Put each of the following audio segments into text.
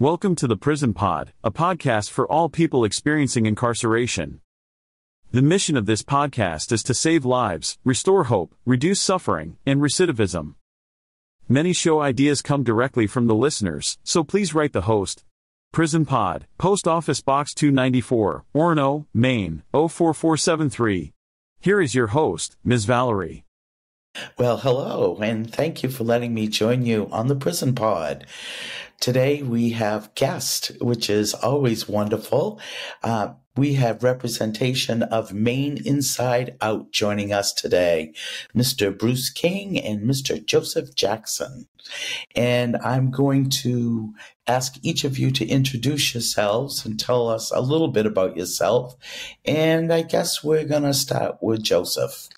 Welcome to the Prison Pod, a podcast for all people experiencing incarceration. The mission of this podcast is to save lives, restore hope, reduce suffering, and recidivism. Many show ideas come directly from the listeners, so please write the host. Prison Pod, Post Office Box 294, Orono, Maine, 04473. Here is your host, Ms. Valerie. Well, hello, and thank you for letting me join you on the Prison Pod. Today we have guests, which is always wonderful. We have representation of Maine Inside Out joining us today, Mr. Bruce King and Mr. Joseph Jackson. And I'm going to ask each of you to introduce yourselves and tell us a little bit about yourself. And I guess we're going to start with Joseph.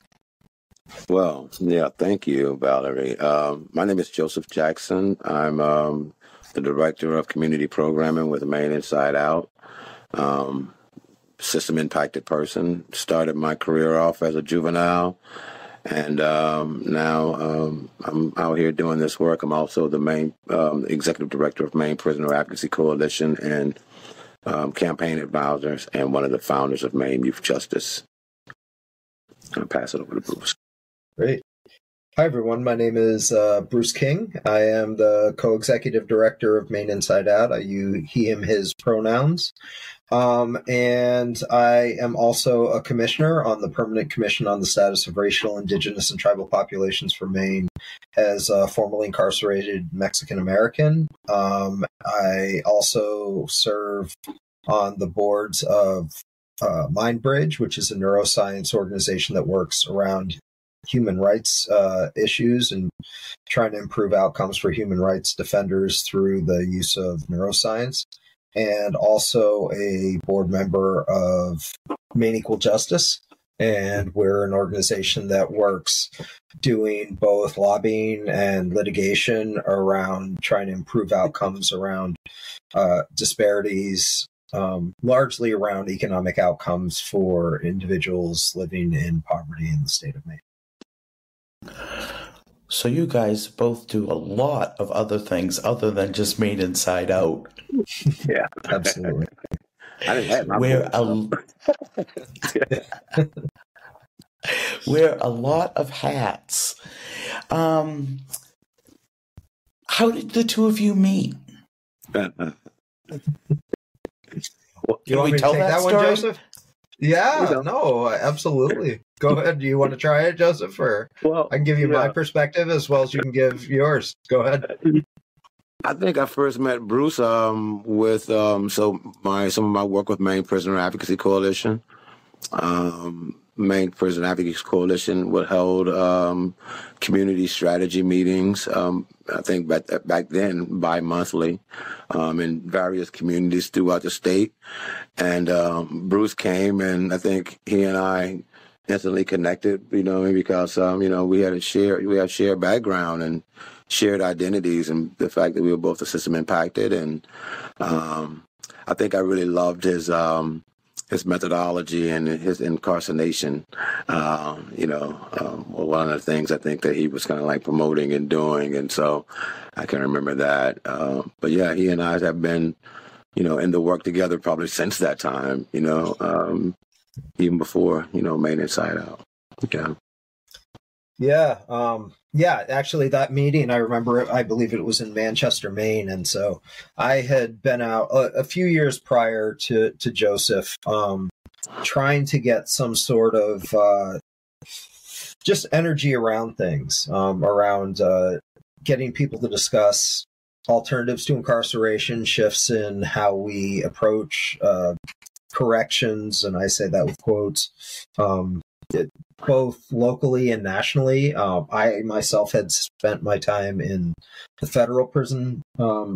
Well, yeah, thank you, Valerie. My name is Joseph Jackson. I'm the Director of Community Programming with Maine Inside Out. System-impacted person. Started my career off as a juvenile, and now I'm out here doing this work. I'm also the main Executive Director of Maine Prisoner Advocacy Coalition and campaign advisors, and one of the founders of Maine Youth Justice. I'll pass it over to Bruce. Great. Hi, everyone. My name is Bruce King. I am the co-executive director of Maine Inside Out. I use he, him, his pronouns. And I am also a commissioner on the Permanent Commission on the Status of Racial, Indigenous, and Tribal Populations for Maine as a formerly incarcerated Mexican American. I also serve on the boards of MindBridge, which is a neuroscience organization that works around human rights issues and trying to improve outcomes for human rights defenders through the use of neuroscience, and also a board member of Maine Equal Justice. And we're an organization that works doing both lobbying and litigation around trying to improve outcomes around disparities, largely around economic outcomes for individuals living in poverty in the state of Maine. So you guys both do a lot of other things other than just Maine Inside Out. Yeah, absolutely. I didn't have my wear a lot of hats. How did the two of you meet? You want me to take that one, Joseph? Yeah, no, absolutely. Go ahead. Do you want to try it, Joseph? Or I can give you my perspective as well as you can give yours. Go ahead. I think I first met Bruce with some of my work with Maine Prisoner Advocacy Coalition. Maine Prisoner Advocacy Coalition would hold community strategy meetings. I think back then bi-monthly in various communities throughout the state. And Bruce came, and I think he and I instantly connected, because we had shared background and shared identities, and the fact that we were both the system impacted. And I think I really loved his methodology and his incarceration. One of the things I think that he was kind of like promoting and doing, and so I can remember that. But yeah, he and I have been, in the work together probably since that time. Even before, Maine Inside Out. Yeah. Actually, that meeting, I remember it, I believe it was in Manchester, Maine. And so I had been out a few years prior to Joseph, trying to get some sort of just energy around things, around getting people to discuss alternatives to incarceration, shifts in how we approach corrections, and I say that with quotes, both locally and nationally. I myself had spent my time in the federal prison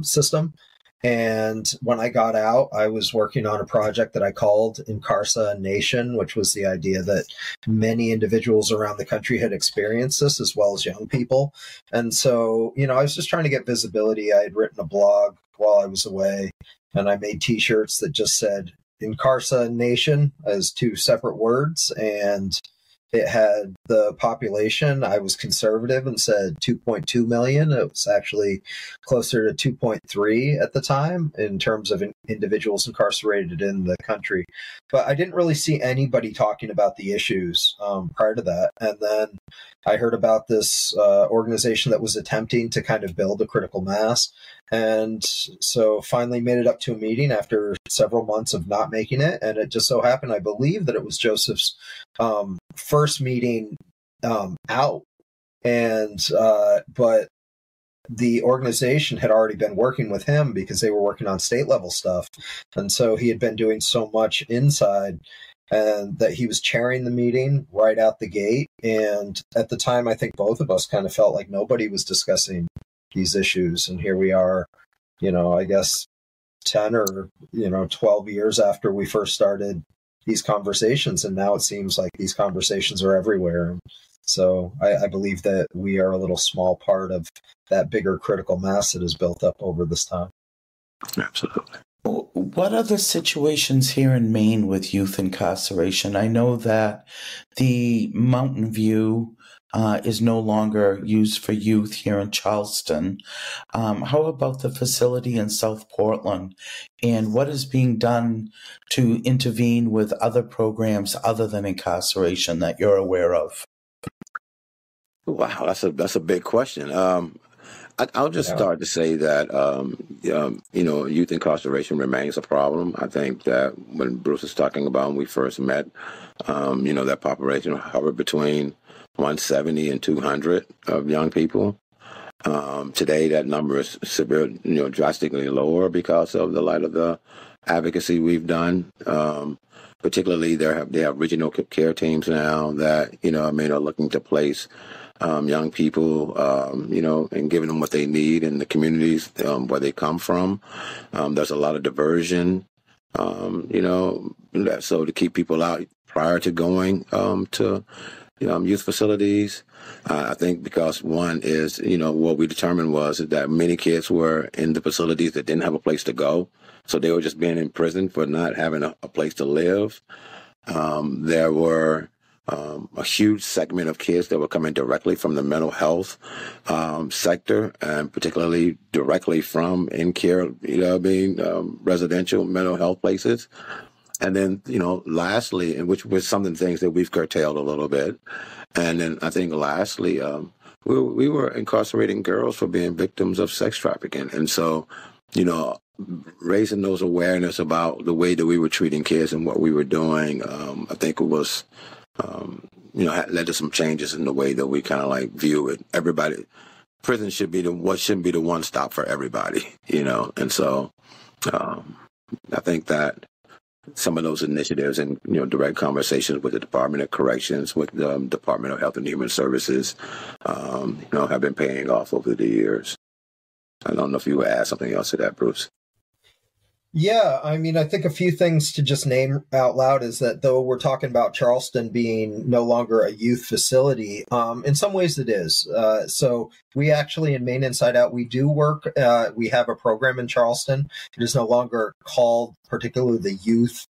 system, and when I got out, I was working on a project that I called Incarceration, which was the idea that many individuals around the country had experienced this, as well as young people. And so, I was just trying to get visibility. I had written a blog while I was away, and I made T-shirts that just said Incarceration as two separate words, and it had the population. I was conservative and said 2.2 million. It was actually closer to 2.3 at the time in terms of individuals incarcerated in the country. But I didn't really see anybody talking about the issues prior to that. And then I heard about this organization that was attempting to kind of build a critical mass. And so finally made it up to a meeting after several months of not making it. And it just so happened, I believe that it was Joseph's first meeting out. And but the organization had already been working with him because they were working on state level stuff. And so he had been doing so much inside, and that he was chairing the meeting right out the gate. And at the time, I think both of us kind of felt like nobody was discussing these issues. And here we are, I guess 10 or 12 years after we first started these conversations, and now it seems like these conversations are everywhere. So I believe that we are a little small part of that bigger critical mass that has built up over this time. Absolutely. What are the situations here in Maine with youth incarceration? I know that the Mountain View is no longer used for youth here in Charleston. How about the facility in South Portland? And what is being done to intervene with other programs other than incarceration that you're aware of? Wow, that's a big question. I'll just start to say that, youth incarceration remains a problem. I think that when Bruce was talking about when we first met, that population hovered between 170 and 200 of young people. Today, that number is drastically lower because of the light of the advocacy we've done. Particularly, they have regional care teams now that, are looking to place young people, and giving them what they need in the communities where they come from. There's a lot of diversion, so to keep people out prior to going to youth facilities. I think because one is, what we determined was that many kids were in the facilities that didn't have a place to go. So they were just being in prison for not having a place to live. There were a huge segment of kids that were coming directly from the mental health sector, and particularly directly from in-care, residential mental health places. And then, lastly, and which was some of the things that we've curtailed a little bit. And then I think lastly, we were incarcerating girls for being victims of sex trafficking. And so, raising those awareness about the way that we were treating kids and what we were doing, I think it was, led to some changes in the way that we kind of view it. Everybody, prison shouldn't be the one stop for everybody, And so, I think that some of those initiatives and, direct conversations with the Department of Corrections, with the Department of Health and Human Services, have been paying off over the years. I don't know if you would add something else to that, Bruce. Yeah, I think a few things to just name out loud is that though we're talking about Charleston being no longer a youth facility, in some ways it is. So we actually in Maine Inside Out, we do work, we have a program in Charleston. It is no longer called particularly the youth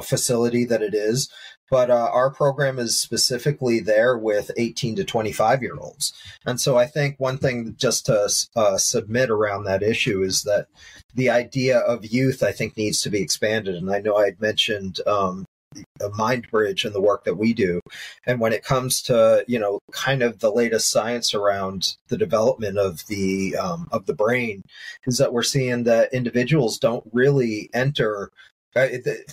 facility that it is. But our program is specifically there with 18 to 25-year-olds. And so I think one thing just to submit around that issue is that the idea of youth, I think, needs to be expanded. And I know I had mentioned Mind Bridge and the work that we do. And when it comes to, kind of the latest science around the development of the brain, is that we're seeing that individuals don't really enter.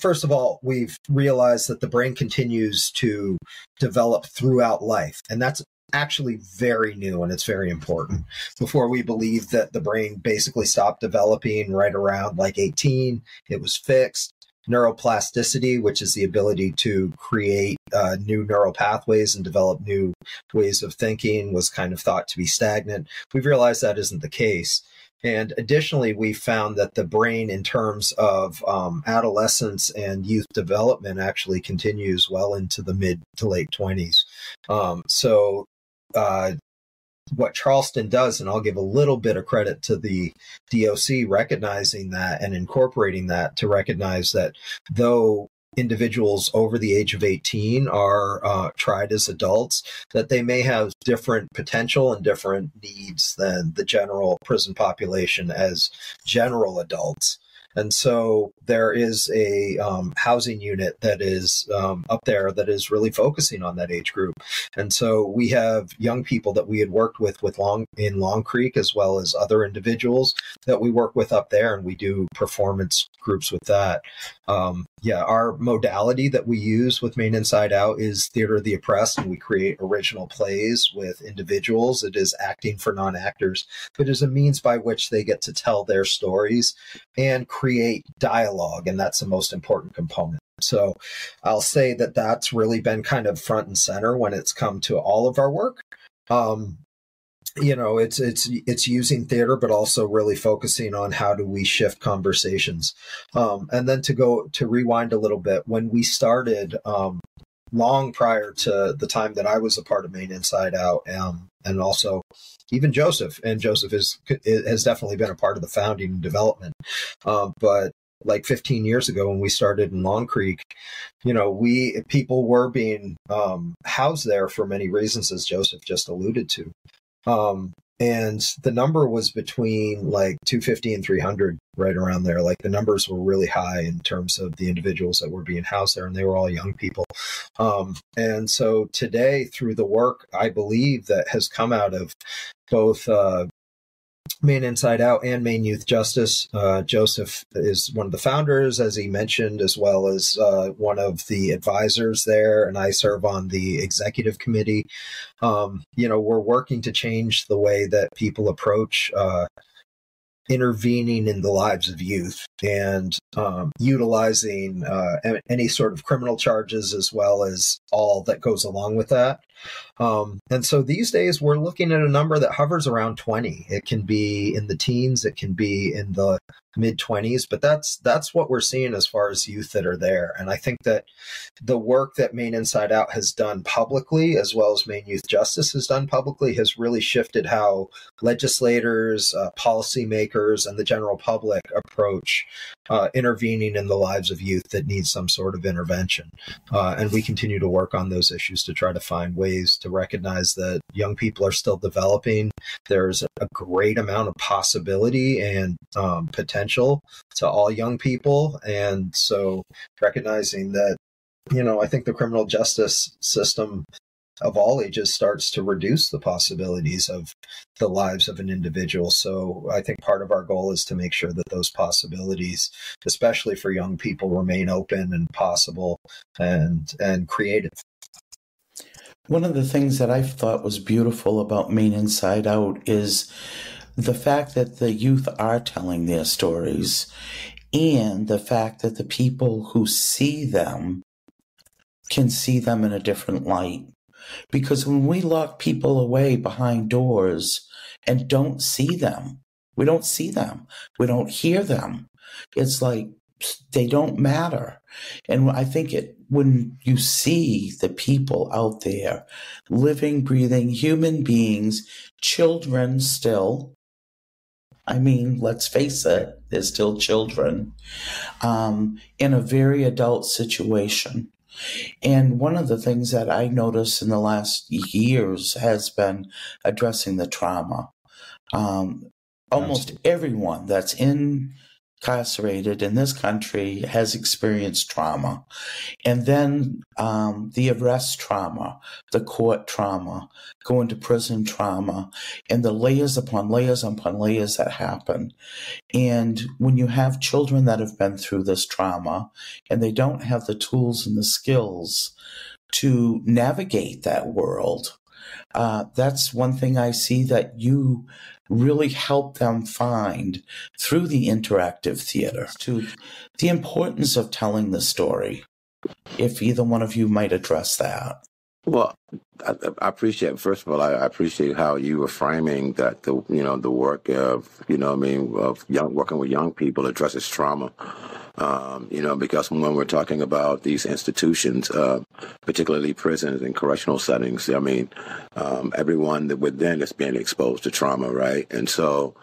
First of all, we've realized that the brain continues to develop throughout life, and that's actually very new, and it's very important. Before, we believed that the brain basically stopped developing right around 18. It was fixed. Neuroplasticity, which is the ability to create new neural pathways and develop new ways of thinking, was kind of thought to be stagnant. We've realized that isn't the case. And additionally, we found that the brain, in terms of adolescence and youth development, actually continues well into the mid to late 20s. So what Charleston does, and I'll give a little bit of credit to the DOC recognizing that and incorporating that, to recognize that though individuals over the age of 18 are tried as adults, that they may have different potential and different needs than the general prison population as general adults. And so there is a housing unit that is up there that is really focusing on that age group. And so we have young people that we had worked with in Long Creek, as well as other individuals that we work with up there, and we do performance groups with that. Our modality that we use with Maine Inside Out is Theater of the Oppressed, and we create original plays with individuals. It is acting for non-actors, but it is a means by which they get to tell their stories and create dialogue, and that's the most important component. So I'll say that that's really been kind of front and center when it's come to all of our work. It's using theater, but also really focusing on how do we shift conversations. And then to rewind a little bit, when we started, long prior to the time that I was a part of Maine Inside Out, and also even Joseph has definitely been a part of the founding and development. But like 15 years ago when we started in Long Creek, people were being housed there for many reasons, as Joseph just alluded to. And the number was between like 250 and 300, right around there. Like the numbers were really high in terms of the individuals that were being housed there, and they were all young people. And so today, through the work, I believe, that has come out of both Maine Inside Out and Maine Youth Justice. Joseph is one of the founders, as he mentioned, as well as one of the advisors there, and I serve on the executive committee. We're working to change the way that people approach intervening in the lives of youth, and utilizing any sort of criminal charges, as well as all that goes along with that. And so these days we're looking at a number that hovers around 20. It can be in the teens, it can be in the mid-20s, but that's what we're seeing as far as youth that are there. And I think that the work that Maine Inside Out has done publicly, as well as Maine Youth Justice has done publicly, has really shifted how legislators, policymakers, and the general public approach intervening in the lives of youth that need some sort of intervention. And we continue to work on those issues to try to find ways to recognize that young people are still developing. There's a great amount of possibility and potential to all young people. And so recognizing that, I think the criminal justice system of all ages starts to reduce the possibilities of the lives of an individual. So I think part of our goal is to make sure that those possibilities, especially for young people, remain open and possible and creative. One of the things that I thought was beautiful about Maine Inside Out is the fact that the youth are telling their stories, and the fact that the people who see them can see them in a different light. Because when we lock people away behind doors and don't see them, we don't see them, we don't hear them, it's like they don't matter. And I think when you see the people out there, living, breathing human beings, children still, I mean, let's face it, they're still children, in a very adult situation. And one of the things that I noticed in the last years has been addressing the trauma. Almost everyone that's incarcerated in this country has experienced trauma. And then the arrest trauma, the court trauma, going to prison trauma, and the layers upon layers upon layers that happen. And when you have children that have been through this trauma and they don't have the tools and the skills to navigate that world, that's one thing I see that you really help them find through the interactive theater, to the importance of telling the story. If either one of you might address that. Well, I appreciate, first of all, I appreciate how you were framing that the work of, working with young people addresses trauma. Because when we're talking about these institutions, particularly prisons and correctional settings, I mean, everyone that within is being exposed to trauma, right? And so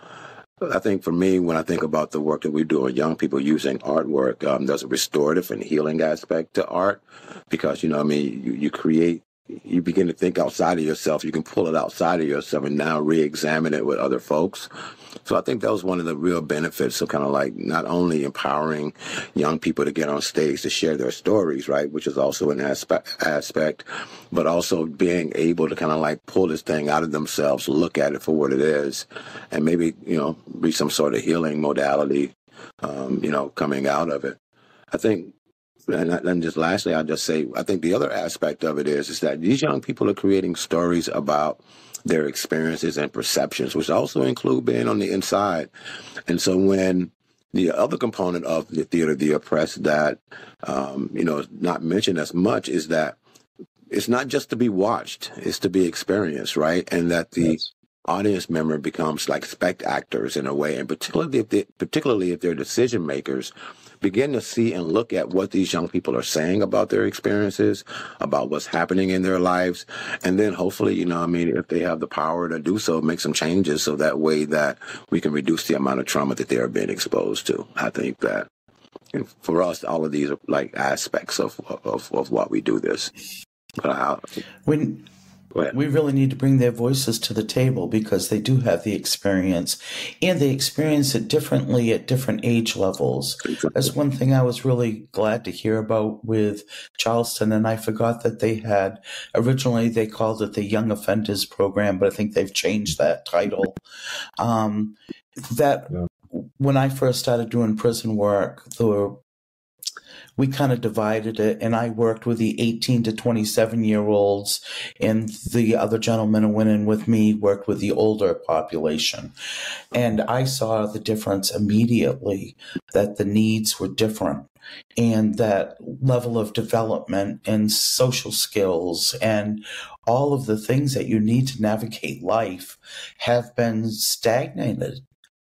I think for me, when I think about the work that we do with young people using artwork, there's a restorative and healing aspect to art because, you know, I mean, you create, you begin to think outside of yourself. You can pull it outside of yourself and now re-examine it with other folks. So I think that was one of the real benefits of kind of like not only empowering young people to get on stage to share their stories, right, which is also an aspect, but also being able to kind of like pull this thing out of themselves, look at it for what it is, and maybe, you know, be some sort of healing modality, you know, coming out of it. I think, and just lastly, I'll just say, I think the other aspect of it is that these young people are creating stories about their experiences and perceptions, which also include being on the inside. And so when the other component of the theater of the oppressed that, you know, is not mentioned as much is that it's not just to be watched, it's to be experienced, right? And that the audience member becomes like spectators in a way, and particularly if they're decision makers, begin to see and look at what these young people are saying about their experiences, about what's happening in their lives. And then hopefully, you know, I mean, if they have the power to do so, make some changes so that way that we can reduce the amount of trauma that they are being exposed to. I think that for us, all of these are like aspects of what we do this. But we really need to bring their voices to the table because they do have the experience and they experience it differently at different age levels. Exactly. That's one thing I was really glad to hear about with Charleston. And I forgot that they had, originally they called it the Young Offenders Program, but I think they've changed that title. When I first started doing prison work, we kind of divided it, and I worked with the 18 to 27-year-olds, and the other gentleman who went in with me worked with the older population. And I saw the difference immediately, that the needs were different, and that level of development and social skills and all of the things that you need to navigate life have been stagnated,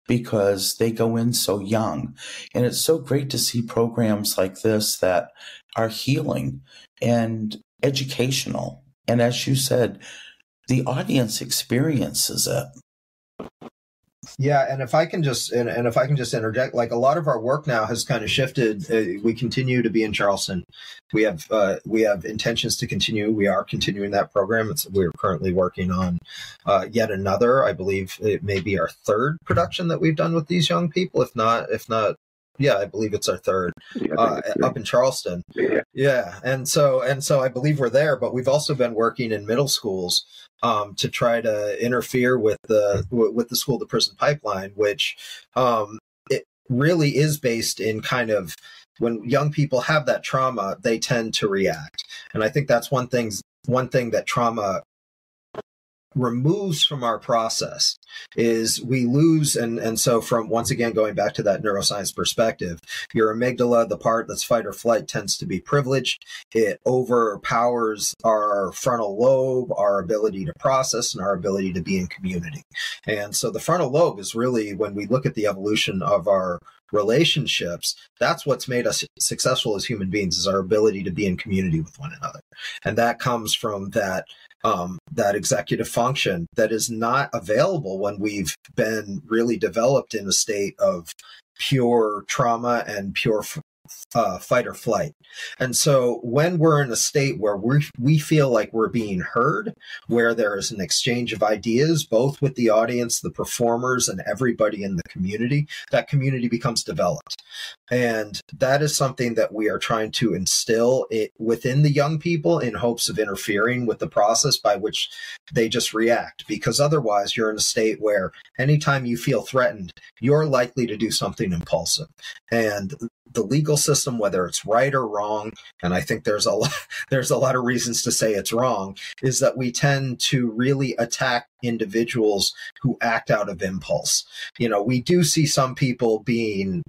because they go in so young. And it's so great to see programs like this that are healing and educational. And as you said, the audience experiences it. Yeah, and if I can just interject, like a lot of our work now has kind of shifted. We continue to be in Charleston. We have intentions to continue. We are continuing that program. We're currently working on yet another. I believe it may be our third production that we've done with these young people. If not, yeah, I believe it's our third up in Charleston. Yeah, and so I believe we're there. But we've also been working in middle schools to try to interfere with the school to prison pipeline, which it really is based in kind of when young people have that trauma, they tend to react, and I think that's one thing that trauma removes from our process is we lose. And so from, once again, going back to that neuroscience perspective, your amygdala, the part that's fight or flight, tends to be privileged. It overpowers our frontal lobe, our ability to process, and our ability to be in community. And so the frontal lobe is really, when we look at the evolution of our relationships, that's what's made us successful as human beings, is our ability to be in community with one another. And that comes from that executive function that is not available when we've been really developed in a state of pure trauma and pure fight or flight. And so when we're in a state where we feel like we're being heard, where there is an exchange of ideas, both with the audience, the performers, and everybody in the community, that community becomes developed. And that is something that we are trying to instill within the young people in hopes of interfering with the process by which they just react. Because otherwise you're in a state where anytime you feel threatened, you're likely to do something impulsive. And the legal system, whether it's right or wrong, and I think there's a lot of reasons to say it's wrong, is that we tend to really attack individuals who act out of impulse. We do see some people being,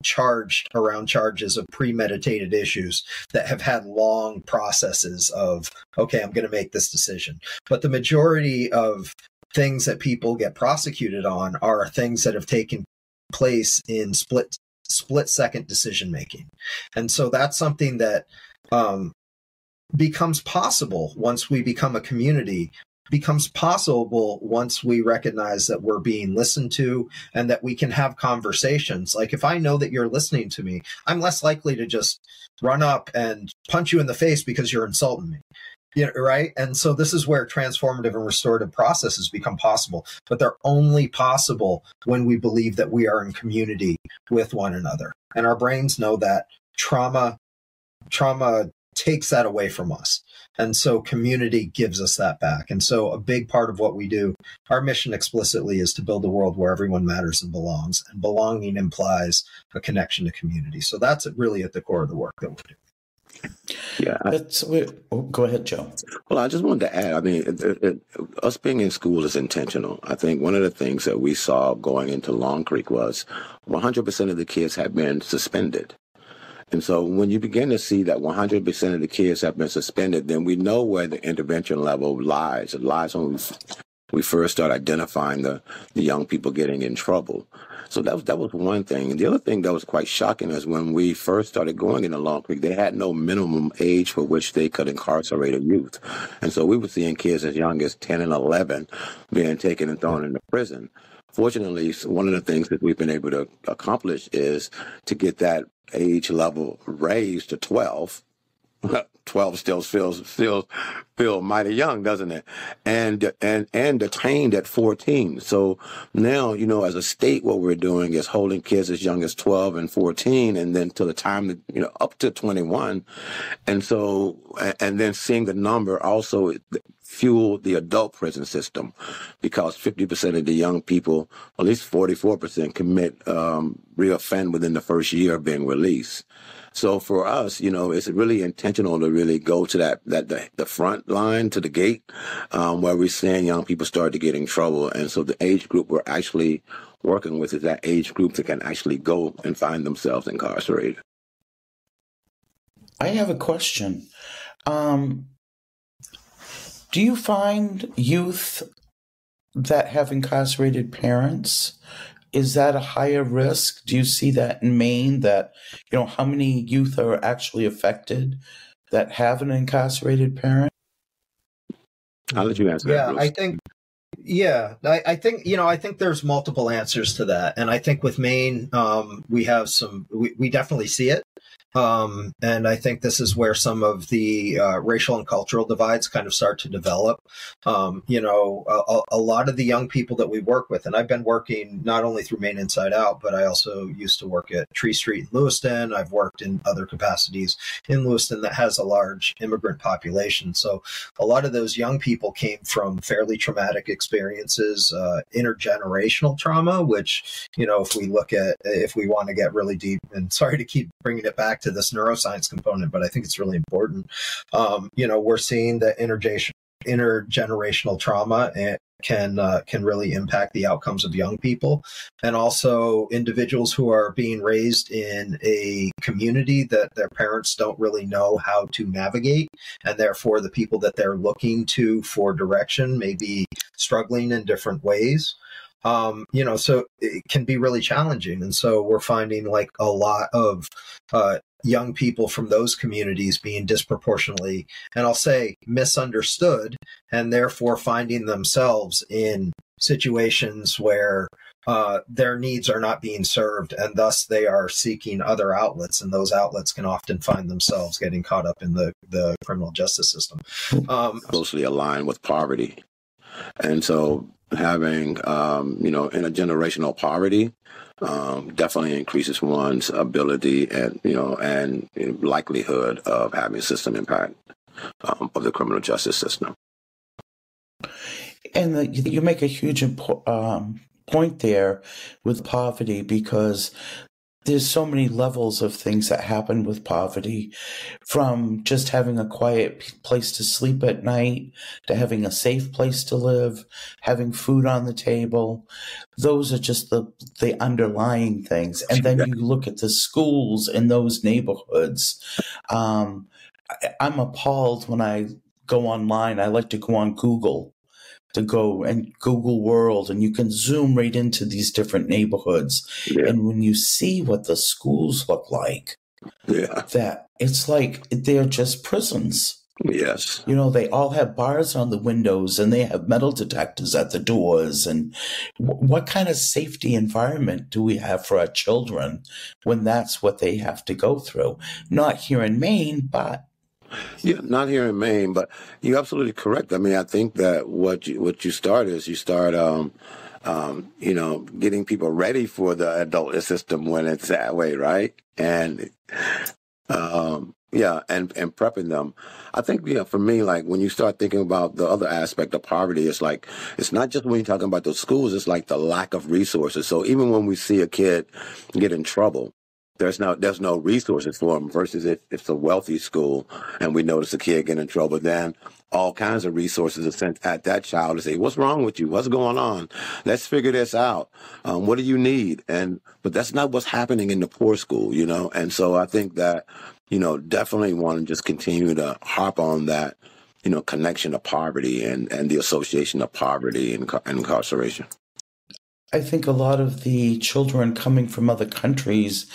charged around charges of premeditated issues that have had long processes of, okay, I'm going to make this decision. But the majority of things that people get prosecuted on are things that have taken place in split-second decision-making. And so that's something that becomes possible once we become a community becomes possible once we recognize that we're being listened to and that we can have conversations. Like if I know that you're listening to me, I'm less likely to just run up and punch you in the face because you're insulting me. Yeah, right. And so this is where transformative and restorative processes become possible, but they're only possible when we believe that we are in community with one another. And our brains know that trauma takes that away from us. And so community gives us that back. And so a big part of what we do, our mission explicitly is to build a world where everyone matters and belongs. And belonging implies a connection to community. So that's really at the core of the work that we do. Yeah, go ahead, Joe. Well, I just wanted to add, I mean, us being in school is intentional. I think one of the things that we saw going into Long Creek was 100% of the kids had been suspended. And so when you begin to see that 100% of the kids have been suspended, then we know where the intervention level lies. It lies when we first start identifying the young people getting in trouble. So that was one thing. And the other thing that was quite shocking is when we first started going into Long Creek, they had no minimum age for which they could incarcerate a youth. And so we were seeing kids as young as 10 and 11 being taken and thrown into prison. Fortunately, one of the things that we've been able to accomplish is to get that age level raised to 12. 12 still feels mighty young, doesn't it? And detained at 14. So now, you know, as a state, what we're doing is holding kids as young as 12 and 14, and then to the time that, you know, up to 21. And so, and then seeing the number also fuel the adult prison system, because 50% of the young people, at least 44%, commit reoffend within the first year of being released. So for us, you know, it's really intentional to really go to the front line, to the gate, where we're seeing young people start to get in trouble. And so the age group we're actually working with is that age group that can actually go and find themselves incarcerated. I have a question. Do you find youth that have incarcerated parents, is that a higher risk? Do you see that in Maine, that, you know, how many youth are actually affected that have an incarcerated parent? I'll let you answer that. I think, you know, I think there's multiple answers to that. And I think with Maine, we definitely see it. And I think this is where some of the racial and cultural divides kind of start to develop. You know, a lot of the young people that we work with, and I've been working not only through Maine Inside Out, but I also used to work at Tree Street in Lewiston. I've worked in other capacities in Lewiston that has a large immigrant population. So a lot of those young people came from fairly traumatic experiences, intergenerational trauma, which, you know, if we want to get really deep, and sorry to keep bringing it back to this neuroscience component, but I think it's really important. You know, we're seeing that intergenerational trauma can really impact the outcomes of young people, and also individuals who are being raised in a community that their parents don't really know how to navigate, and therefore the people that they're looking to for direction may be struggling in different ways. You know, so it can be really challenging. And so we're finding like a lot of young people from those communities being disproportionately, and I'll say misunderstood, and therefore finding themselves in situations where their needs are not being served, and thus they are seeking other outlets, and those outlets can often find themselves getting caught up in the criminal justice system. Closely aligned with poverty. And so having, you know, intergenerational poverty definitely increases one's ability and, you know, and likelihood of having system impact of the criminal justice system. And you make a huge point there with poverty, because there's so many levels of things that happen with poverty, from just having a quiet place to sleep at night, to having a safe place to live, having food on the table. Those are just the underlying things. And then you look at the schools in those neighborhoods. I'm appalled when I go online. I like to go on Google, to go and Google World, and you can zoom right into these different neighborhoods. Yeah. And when you see what the schools look like, that it's like they're just prisons. Yes. You know, they all have bars on the windows and they have metal detectors at the doors. And what kind of safety environment do we have for our children when that's what they have to go through? Not here in Maine, but Yeah, not here in Maine, but you're absolutely correct. I mean, I think that what you start is you start, getting people ready for the adult system when it's that way, right? And and prepping them. I think, for me, like when you start thinking about the other aspect of poverty, it's like, it's not just when you're talking about those schools, it's like the lack of resources. So even when we see a kid get in trouble, there's no resources for them versus if it's a wealthy school and we notice a kid get in trouble, then all kinds of resources are sent at that child to say, what's wrong with you? What's going on? Let's figure this out. What do you need? But that's not what's happening in the poor school, And so I think that, definitely want to just continue to harp on that, connection to poverty and the association of poverty and incarceration. I think a lot of the children coming from other countries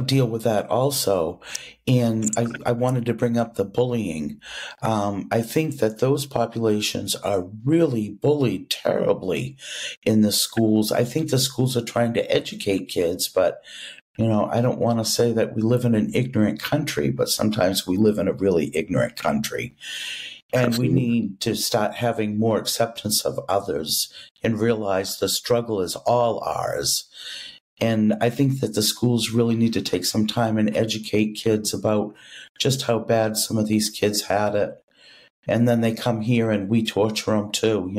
deal with that also. And I wanted to bring up the bullying. I think that those populations are really bullied terribly in the schools. I think the schools are trying to educate kids, but I don't want to say that we live in an ignorant country, but sometimes we live in a really ignorant country. And we need to start having more acceptance of others and realize the struggle is all ours. And I think that the schools really need to take some time and educate kids about just how bad some of these kids had it. And then they come here and we torture them too,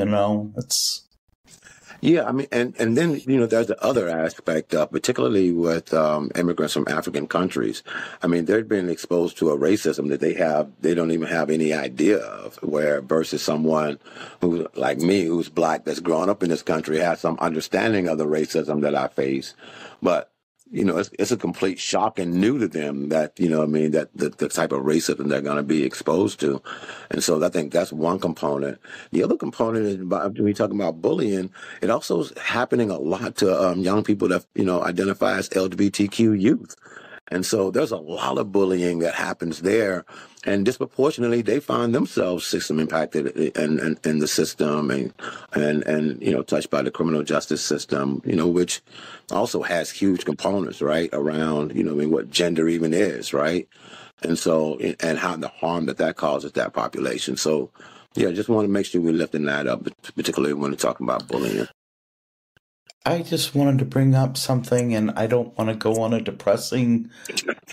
Yeah, I mean, and then, there's the other aspect, particularly with immigrants from African countries. I mean, they've been exposed to a racism that they don't even have any idea of, where versus someone who, like me, who's Black, that's grown up in this country, has some understanding of the racism that I face. But it's a complete shock and new to them that, that the type of racism they're going to be exposed to. And so I think that's one component. The other component is when we talk about bullying, it also is happening a lot to young people that, identify as LGBTQ youth. And so there's a lot of bullying that happens there, and disproportionately they find themselves system impacted in the system and touched by the criminal justice system, which also has huge components, right, around, what gender even is, right? And so, and how the harm that causes that population. So, yeah, just want to make sure we're lifting that up, particularly when we're talking about bullying. I just wanted to bring up something, and I don't want to go on a depressing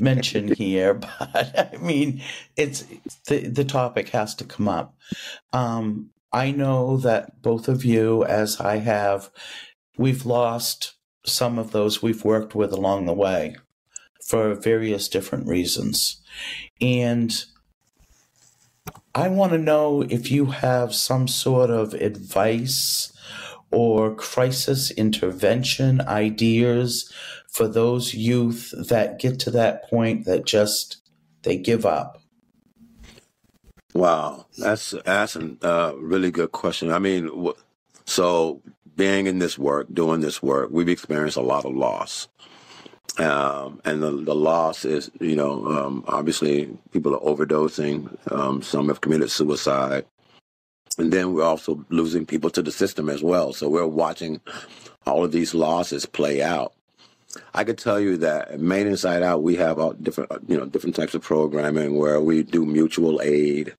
mention here, but I mean, it's the topic has to come up. I know that both of you, as I have, we've lost some of those we've worked with along the way for various different reasons. And I want to know if you have some sort of advice or crisis intervention ideas for those youth that get to that point that just they give up. Wow, that's a really good question. I mean, so being in this work, doing this work, we've experienced a lot of loss. And the loss is, obviously people are overdosing. Some have committed suicide. And then we're also losing people to the system as well. So we're watching all of these losses play out. I could tell you that at Maine Inside Out, we have all different types of programming where we do mutual aid.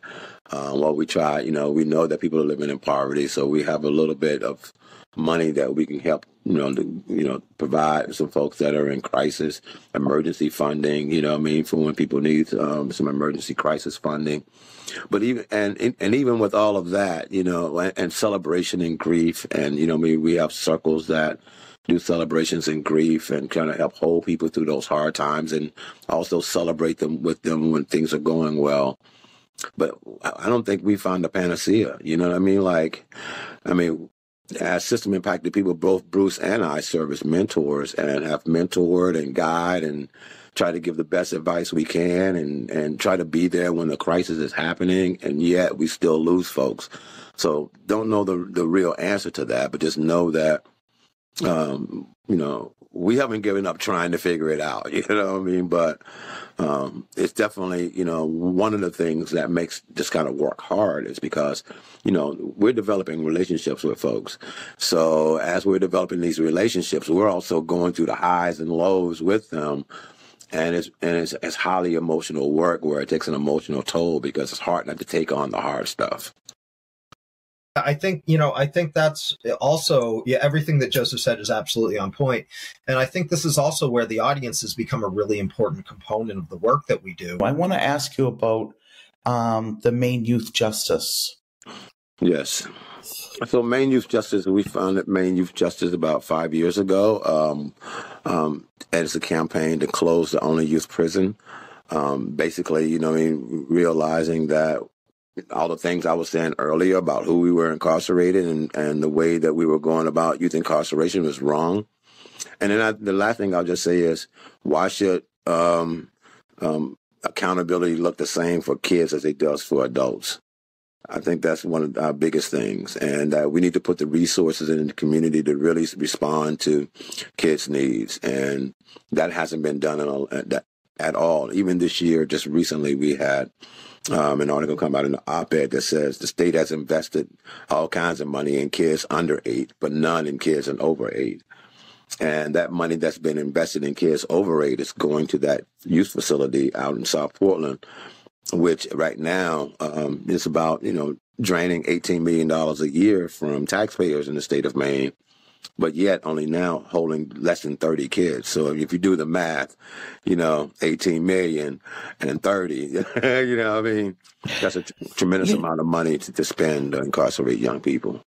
What we try, we know that people are living in poverty, so we have a little bit of money that we can help, provide some folks that are in crisis, emergency funding, for when people need some emergency crisis funding. But even with all of that, and celebration and grief, and we have circles that do celebrations and grief and kind of help hold people through those hard times, and also celebrate them with them when things are going well. But I don't think we found a panacea. You know what I mean? As system impacted people, both Bruce and I serve as mentors and have mentored and guide and try to give the best advice we can and try to be there when the crisis is happening, and yet we still lose folks. So don't know the real answer to that, but just know that we haven't given up trying to figure it out, you know what I mean? But it's definitely, one of the things that makes this kind of work hard is because, we're developing relationships with folks. So as we're developing these relationships, we're also going through the highs and lows with them. And it's highly emotional work where it takes an emotional toll because it's hard not to take on the hard stuff. I think that's also, everything that Joseph said is absolutely on point. And I think this is also where the audience has become a really important component of the work that we do. I want to ask you about the Maine Youth Justice. Yes. So Maine Youth Justice, we founded Maine Youth Justice about 5 years ago. As a campaign to close the only youth prison. Basically, realizing that all the things I was saying earlier about who we were incarcerated and the way that we were going about youth incarceration was wrong. And then the last thing I'll just say is, why should accountability look the same for kids as it does for adults? I think that's one of our biggest things, and we need to put the resources in the community to really respond to kids' needs, and that hasn't been done at all. Even this year, just recently, we had an article come out in the op-ed that says the state has invested all kinds of money in kids under 8, but none in kids and over 8. And that money that's been invested in kids over 8 is going to that youth facility out in South Portland, which right now is about, draining $18 million a year from taxpayers in the state of Maine, but yet only now holding less than 30 kids. So if you do the math, 18 million and 30, that's a tremendous amount of money to spend to incarcerate young people.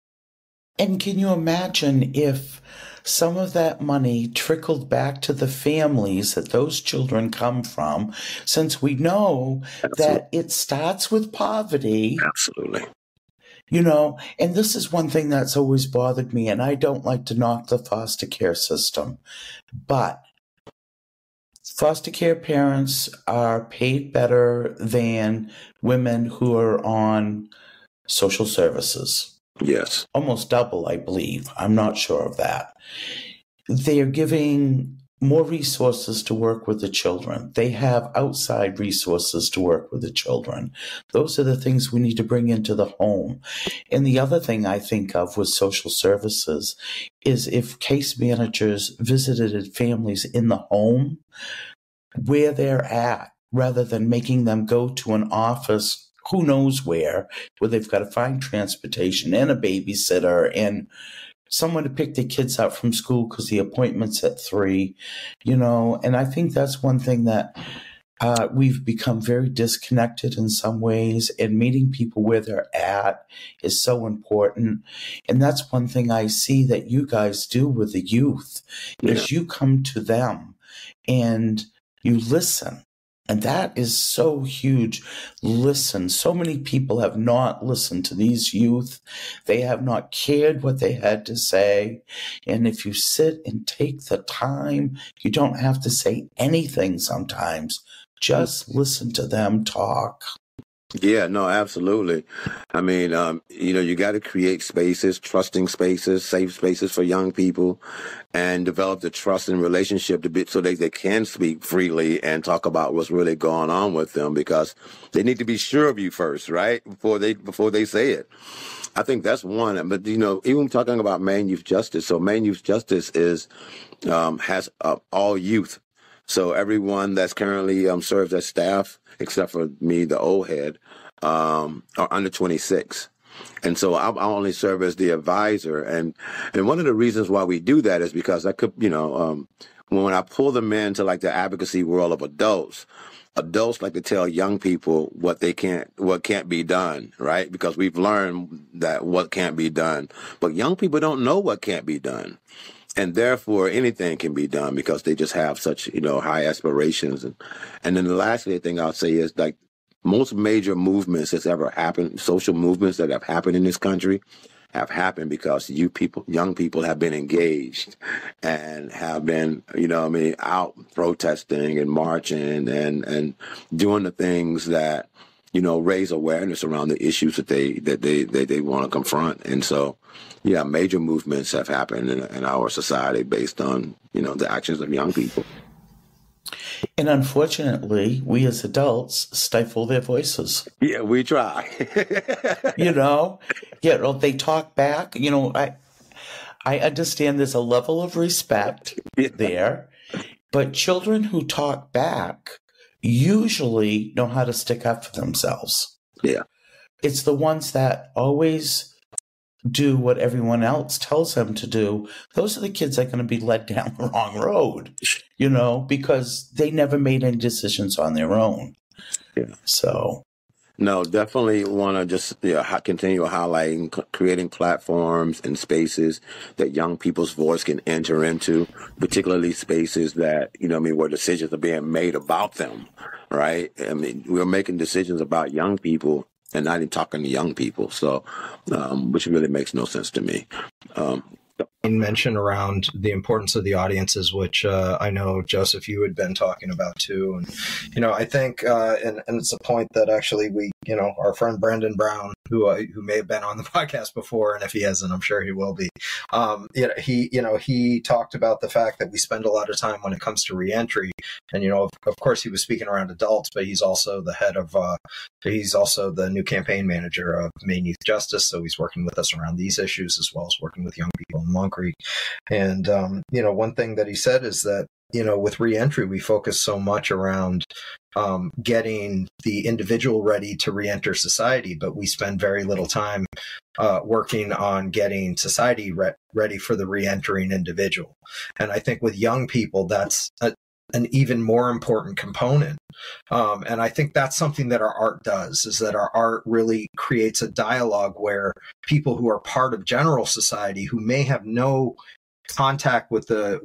And can you imagine if some of that money trickled back to the families that those children come from, since we know that it starts with poverty? Absolutely. And this is one thing that's always bothered me, and I don't like to knock the foster care system, but foster care parents are paid better than women who are on social services. Yes. Almost double, I believe. I'm not sure of that. They are giving more resources to work with the children. They have outside resources to work with the children. Those are the things we need to bring into the home. And the other thing I think of with social services is if case managers visited families in the home where they're at, rather than making them go to an office who knows where they've got to find transportation and a babysitter and someone to pick the kids up from school because the appointment's at 3, and I think that's one thing that we've become very disconnected in some ways, and meeting people where they're at is so important. And that's one thing I see that you guys do with the youth is you come to them and you listen. And that is so huge. Listen, so many people have not listened to these youth. They have not cared what they had to say. And if you sit and take the time, you don't have to say anything sometimes. Just listen to them talk. Yeah, no, absolutely. I mean, you got to create spaces, trusting spaces, safe spaces for young people, and develop the trust and relationship so they can speak freely and talk about what's really going on with them, because they need to be sure of you first, right? Before they say it. I think that's one. But, even talking about Maine Youth Justice, so Maine Youth Justice has all youth. So everyone that's currently serves as staff, except for me, the old head, are under 26. And so I only serve as the advisor. And one of the reasons why we do that is because I could, when I pull them into like the advocacy world of adults like to tell young people what can't be done, right? Because we've learned that what can't be done. But young people don't know what can't be done. And therefore, anything can be done because they just have such, high aspirations. And then the last thing I'll say is, like, most major movements that's ever happened, social movements that have happened in this country, have happened because young people have been engaged and have been, out protesting and marching and doing the things that, raise awareness around the issues that they want to confront. And so, yeah, major movements have happened in our society based on, the actions of young people. And unfortunately, we as adults stifle their voices. Yeah, we try. They talk back. I understand there's a level of respect there, but children who talk back usually know how to stick up for themselves. Yeah. It's the ones that always do what everyone else tells them to do. Those are the kids that are going to be led down the wrong road, because they never made any decisions on their own. Yeah. So. No, definitely want to just continue highlighting, creating platforms and spaces that young people's voice can enter into, particularly spaces that, where decisions are being made about them, right? We're making decisions about young people and not even talking to young people. So, which really makes no sense to me. Mention around the importance of the audiences, which I know, Joseph, you had been talking about too. And, I think, and it's a point that actually we, our friend Brandon Brown, who may have been on the podcast before, and if he hasn't, I'm sure he will be. He talked about the fact that we spend a lot of time when it comes to reentry. And, of course, he was speaking around adults, but he's also the head of, he's also the new campaign manager of Maine Youth Justice. So he's working with us around these issues as well as working with young people in Long Creek. And, one thing that he said is that, with reentry, we focus so much around getting the individual ready to reenter society, but we spend very little time working on getting society ready for the reentering individual. And I think with young people, that's an even more important component. And I think that's something that our art does, is that our art really creates a dialogue where people who are part of general society, who may have no contact with the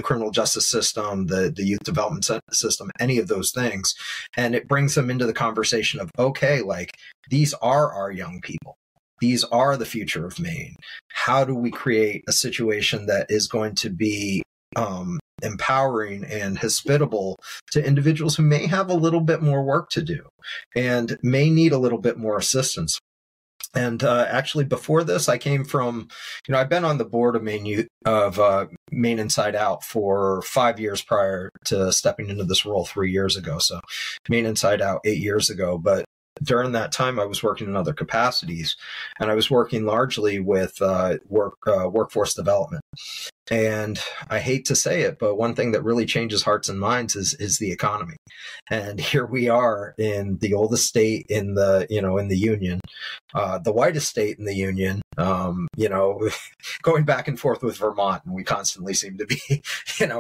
criminal justice system, the youth development system, any of those things. And it brings them into the conversation of, okay, these are our young people. These are the future of Maine. How do we create a situation that is going to be empowering and hospitable to individuals who may have a little bit more work to do and may need a little bit more assistance? And actually, before this, I came from, I've been on the board of Maine Inside Out for 5 years prior to stepping into this role 3 years ago. So Maine Inside Out 8 years ago. But during that time, I was working in other capacities, and I was working largely with workforce development. And I hate to say it, but one thing that really changes hearts and minds is the economy. And here we are in the oldest state in the union, the whitest state in the union, going back and forth with Vermont, and we constantly seem to be,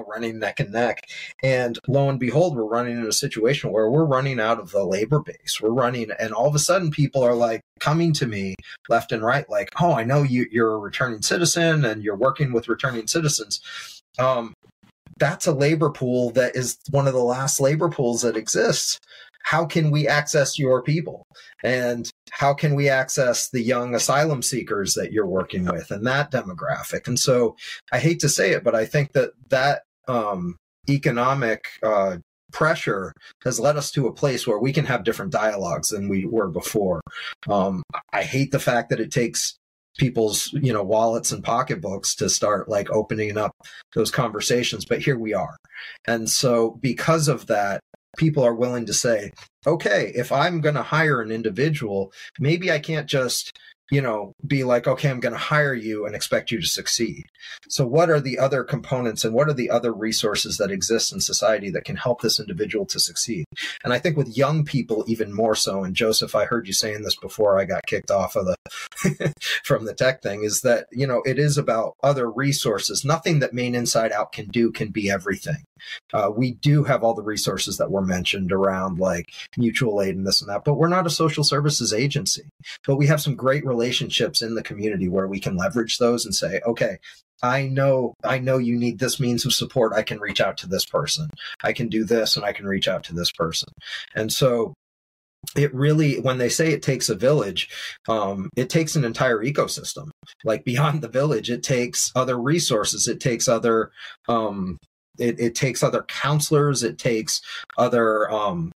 running neck and neck. And lo and behold, we're running in a situation where we're running out of the labor base. And all of a sudden people are coming to me left and right, oh, I know you're a returning citizen and you're working with returning citizens. That's a labor pool that is one of the last labor pools that exists. How can we access your people? And how can we access the young asylum seekers that you're working with and that demographic? And so I hate to say it, but I think that economic pressure has led us to a place where we can have different dialogues than we were before. I hate the fact that it takes people's, wallets and pocketbooks to start opening up those conversations, but here we are. And so because of that, people are willing to say, okay, if I'm going to hire an individual, maybe I can't just be okay, I'm going to hire you and expect you to succeed. So what are the other components and what are the other resources that exist in society that can help this individual to succeed? And I think with young people, even more so, and Joseph, I heard you saying this before I got kicked off of from the tech thing, is that, it is about other resources. Nothing that Maine Inside Out can do can be everything. We do have all the resources that were mentioned around mutual aid and this and that, but we're not a social services agency. But we have some great relationships in the community where we can leverage those and say, okay, I know you need this means of support. I can reach out to this person. I can do this and I can reach out to this person. And so it really, when they say it takes a village, it takes an entire ecosystem. Beyond the village, it takes other resources. It takes other it takes other counselors, it takes other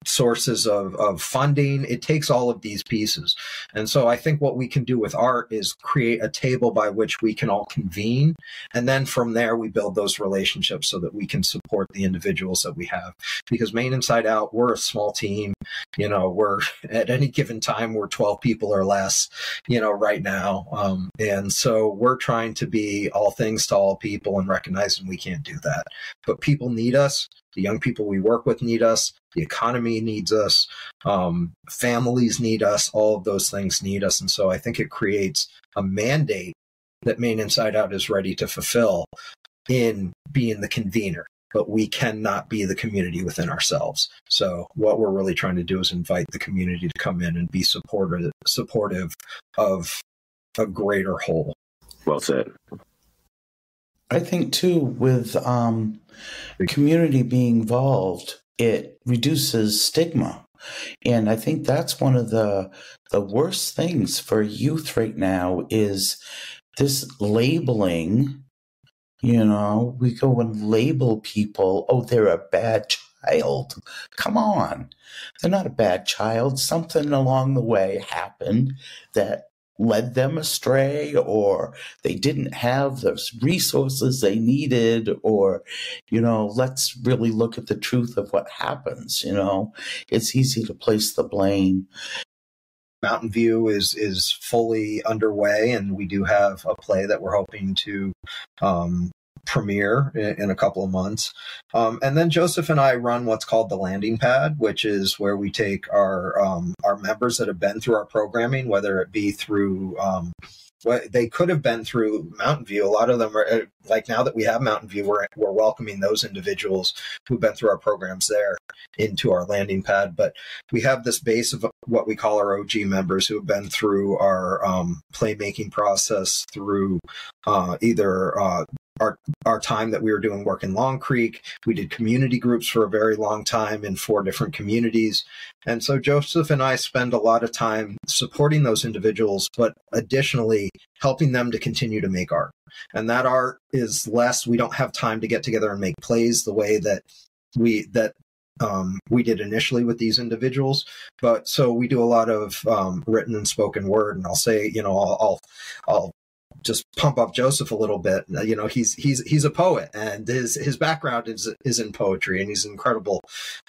sources of funding, it takes all of these pieces. And so I think what we can do with art is create a table by which we can all convene, and then from there we build those relationships so that we can support the individuals that we have. Because Maine Inside Out, we're a small team. We're at any given time we're 12 people or less, right now. And so we're trying to be all things to all people and recognizing we can't do that. But people need us. The young people we work with need us. The economy needs us. Families need us. All of those things need us. And so I think it creates a mandate that Maine Inside Out is ready to fulfill in being the convener. But we cannot be the community within ourselves. So what we're really trying to do is invite the community to come in and be supportive of a greater whole. Well said. I think too, with community being involved, it reduces stigma. And I think that's one of the worst things for youth right now is this labeling. We go and label people, oh, they're a bad child. Come on. They're not a bad child. Something along the way happened that led them astray, or they didn't have the resources they needed, or, let's really look at the truth of what happens. It's easy to place the blame. Mountain View is fully underway, and we do have a play that we're hoping to premiere in a couple of months. And then Joseph and I run what's called the Landing Pad, which is where we take our members that have been through our programming, whether it be through they could have been through Mountain View. A lot of them are, like, now that we have Mountain View, we're welcoming those individuals who've been through our programs there into our Landing Pad. But we have this base of what we call our OG members who have been through our playmaking process, through either our time that we were doing work in Long Creek. We did community groups for a very long time in 4 different communities. And so Joseph and I spend a lot of time supporting those individuals, but additionally helping them to continue to make art. And that art is less, we don't have time to get together and make plays the way that we did initially with these individuals. But so we do a lot of written and spoken word. And I'll say, I'll just pump up Joseph a little bit. He's a poet, and his background is in poetry, and he's an incredible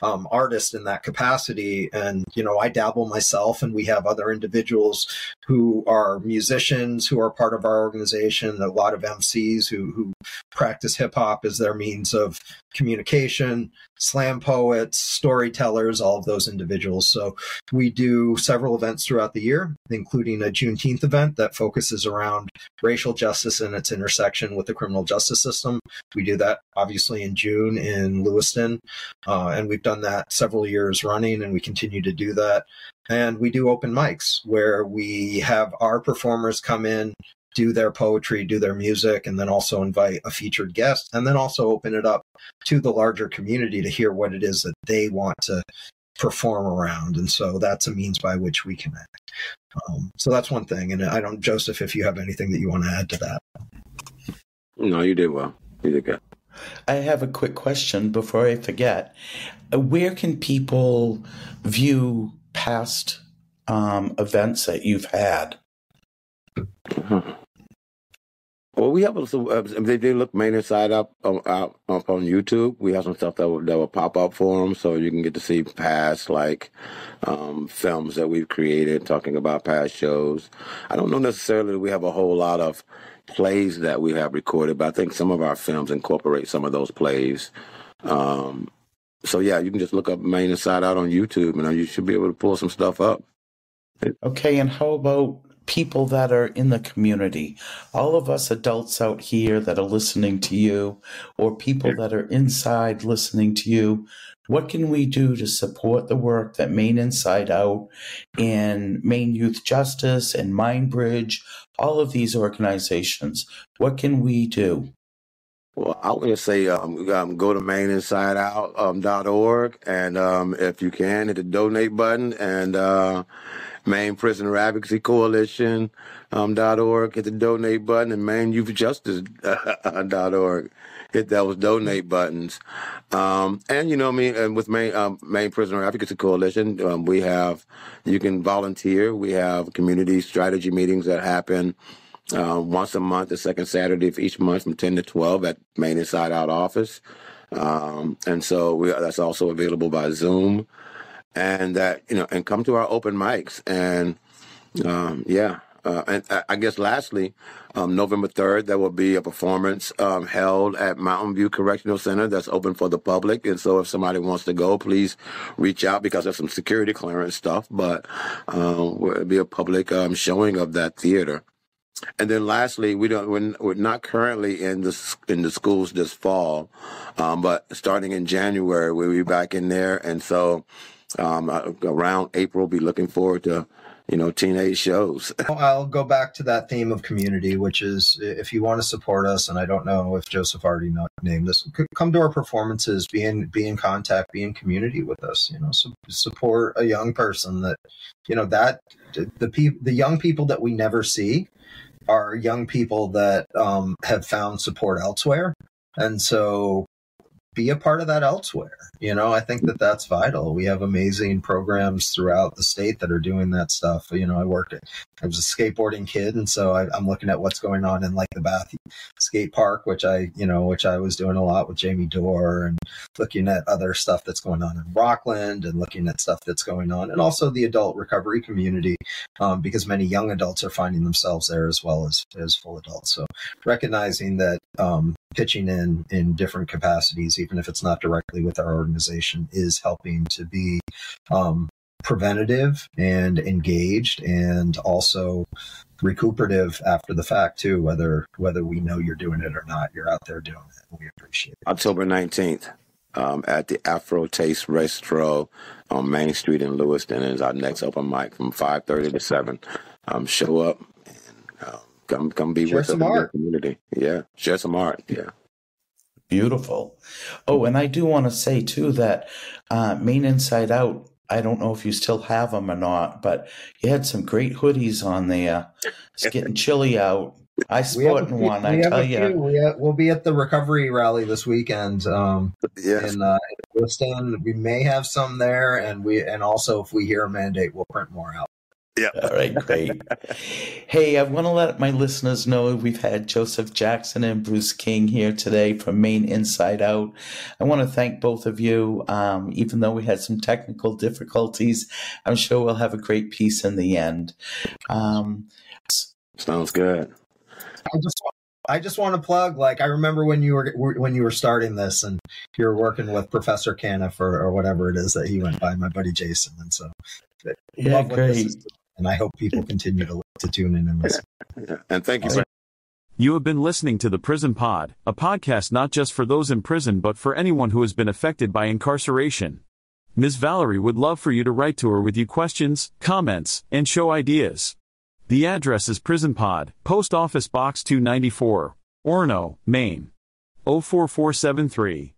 artist in that capacity. And I dabble myself, and we have other individuals who are musicians who are part of our organization. A lot of MCs who practice hip hop as their means of communication, slam poets, storytellers, all of those individuals. So we do several events throughout the year, including a Juneteenth event that focuses around racial justice and its intersection with the criminal justice system. We do that obviously in June in Lewiston, and we've done that several years running, and we continue to do that. And we do open mics where we have our performers come in, do their poetry, do their music, and then also invite a featured guest, and then also open it up to the larger community to hear what it is that they want to perform around. And so that's a means by which we connect. So that's one thing. And Joseph, if you have anything that you want to add to that. No, you did well. You did good. I have a quick question before I forget. Where can people view past events that you've had? Well, we have they did look Maine Inside up on YouTube. We have some stuff that will pop up for them, so you can get to see past films that we've created, talking about past shows. I don't know necessarily that we have a whole lot of plays that we have recorded, but I think some of our films incorporate some of those plays. So yeah, you can just look up Maine Inside Out on YouTube, and you should be able to pull some stuff up. Okay, and how about people that are in the community? All of us adults out here that are listening to you, or people that are inside listening to you, what can we do to support the work that Maine Inside Out and Maine Youth Justice and Mindbridge, all of these organizations, what can we do? Well, I want to say go to MaineInsideOut.org, and if you can, hit the donate button, and Maine Prison Advocacy Coalition .org, hit the donate button, and MaineYouthJustice.org. hit those donate buttons. And you know me, and with Maine Prisoner Advocacy Coalition, you can volunteer. We have community strategy meetings that happen once a month, the second Saturday of each month from 10 to 12 at Maine Inside Out office. And so that's also available by Zoom, and and come to our open mics. And and I guess lastly, November 3rd, there will be a performance held at Mountain View Correctional Center that's open for the public. And so if somebody wants to go, please reach out, because there's some security clearance stuff, but it'll be a public showing of that theater. And then lastly, we're not currently in the schools this fall, but starting in January, we'll be back in there. And so around April, be looking forward to teenage shows. I'll go back to that theme of community, which is, if you want to support us, and I don't know if Joseph already named this, come to our performances, be in contact, be in community with us, support a young person that the young people that we never see are young people that have found support elsewhere. And so be a part of that elsewhere. I think that that's vital. We have amazing programs throughout the state that are doing that stuff. I was a skateboarding kid, and so I'm looking at what's going on in like the Bath skate park, which I was doing a lot with Jamie Dorr, and looking at other stuff that's going on in Rockland, and looking at stuff that's going on, and also the adult recovery community, because many young adults are finding themselves there as well as full adults. So recognizing that pitching in different capacities, even if it's not directly with our organization, is helping to be preventative and engaged, and also recuperative after the fact too, whether we know you're doing it or not. You're out there doing it, and we appreciate it. October 19th at the Afro Taste Restro on Main Street in Lewiston is our next open mic from 5:30 to 7. Show up and come be with us in the community. Yeah, share some art. Yeah. Beautiful. Oh, and I do want to say too that Maine Inside Out, I don't know if you still have them or not, but you had some great hoodies on there. It's getting chilly out. I sport in one, I tell you. We'll be at the recovery rally this weekend in Lewiston. We may have some there, and also if we hear a mandate, we'll print more out. Yeah. All right, great. Hey, I want to let my listeners know we've had Joseph Jackson and Bruce King here today from Maine Inside Out. I want to thank both of you. Even though we had some technical difficulties, I'm sure we'll have a great piece in the end. Sounds good. I just want to plug, I remember when you were starting this, and you were working with Professor Caniff or whatever it is that he went by, my buddy Jason, and so great. And I hope people continue to tune in and listen. Yeah. And thank you. You have been listening to The Prison Pod, a podcast not just for those in prison but for anyone who has been affected by incarceration. Ms. Valerie would love for you to write to her with your questions, comments, and show ideas. The address is Prison Pod, Post Office Box 294, Orono, Maine. 04473.